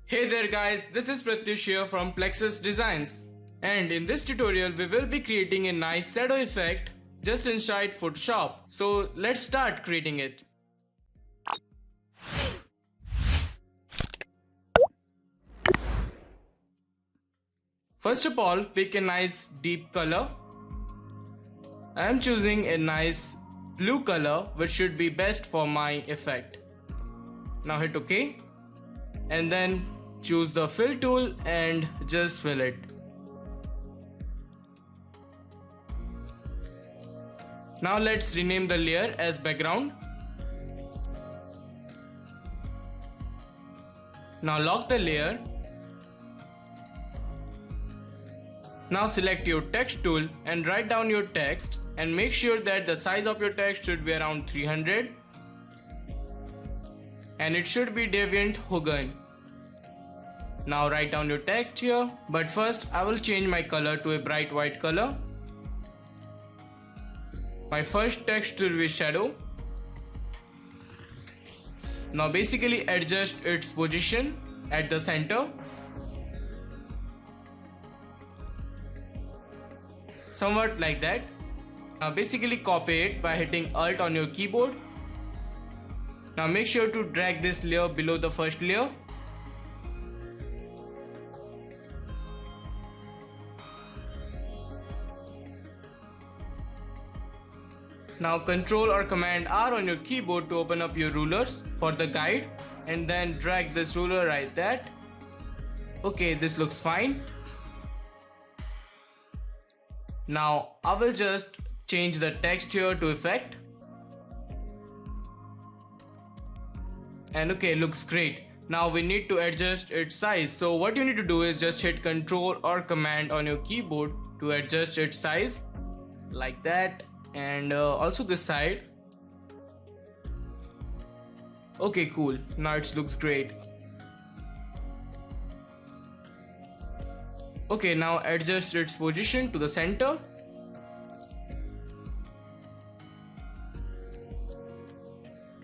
Hey there guys, this is Pratyush here from Plexus Designs, and in this tutorial we will be creating a nice shadow effect just inside Photoshop. So let's start creating it. First of all, pick a nice deep color. I am choosing a nice blue color which should be best for my effect. Now hit OK and then choose the fill tool and just fill it. Now let's rename the layer as background. Now lock the layer. Now select your text tool and write down your text and make sure that the size of your text should be around 300 and it should be Deviant Hogan. Now write down your text here, but first I will change my color to a bright white color. My first text will be shadow. Now basically adjust its position at the center. Somewhat like that. Now basically copy it by hitting Alt on your keyboard. Now make sure to drag this layer below the first layer. Now Ctrl or Command R on your keyboard to open up your rulers for the guide and then drag this ruler like that. Okay, this looks fine. Now I will just change the text here to effect. And okay, looks great. Now we need to adjust its size. So what you need to do is just hit Ctrl or Command on your keyboard to adjust its size like that. And also this side. Okay, cool. Now it looks great. Okay, now adjust its position to the center.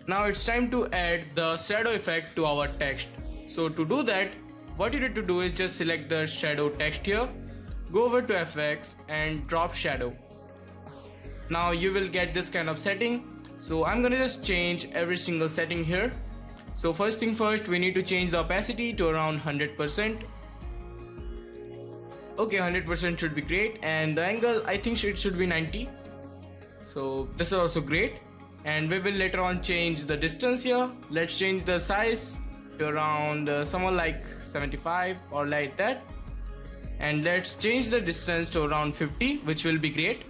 Now it's time to add the shadow effect to our text. So to do that, what you need to do is just select the shadow text here, go over to FX and drop shadow. Now you will get this kind of setting. So I'm gonna just change every single setting here. So first thing first, we need to change the opacity to around 100%. Okay, 100% should be great, and the angle I think it should be 90. So this is also great, and we will later on change the distance here. Let's change the size to around somewhere like 75 or like that, and let's change the distance to around 50, which will be great.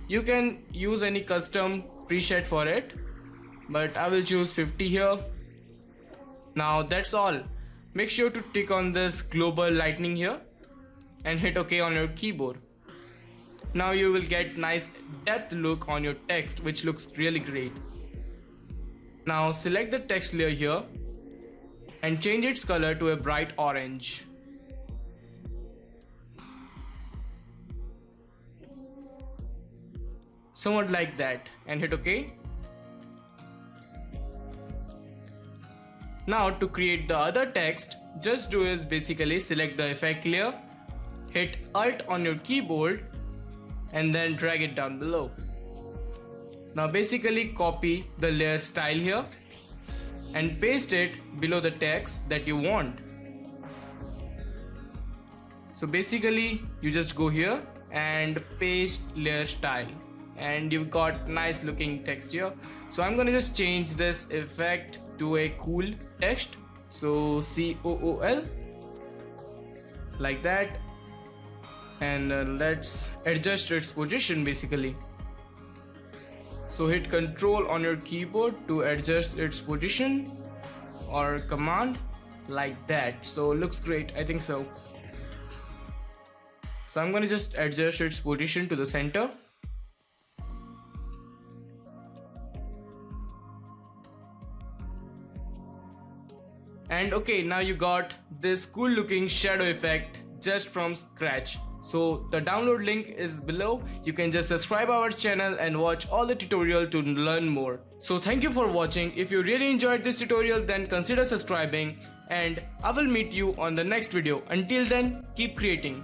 You can use any custom preset for it, but I will choose 50 here. Now that's all. Make sure to tick on this global lightning here and hit OK on your keyboard. Now you will get nice depth look on your text, which looks really great. Now select the text layer here and change its color to a bright orange. Somewhat like that, and hit OK. Now to create the other text, just do is basically select the effect layer, hit Alt on your keyboard and then drag it down below. Now basically copy the layer style here and paste it below the text that you want. So basically you just go here and paste layer style and you've got nice looking text here. So I'm gonna just change this effect to a cool text, so COOL like that, and let's adjust its position basically. So hit Ctrl on your keyboard to adjust its position or Command like that. So looks great, I think so. So I'm gonna just adjust its position to the center. And okay, now you got this cool looking shadow effect just from scratch. So the download link is below. You can just subscribe our channel and watch all the tutorial to learn more. So thank you for watching. If you really enjoyed this tutorial, then consider subscribing, and I will meet you on the next video. Until then, keep creating.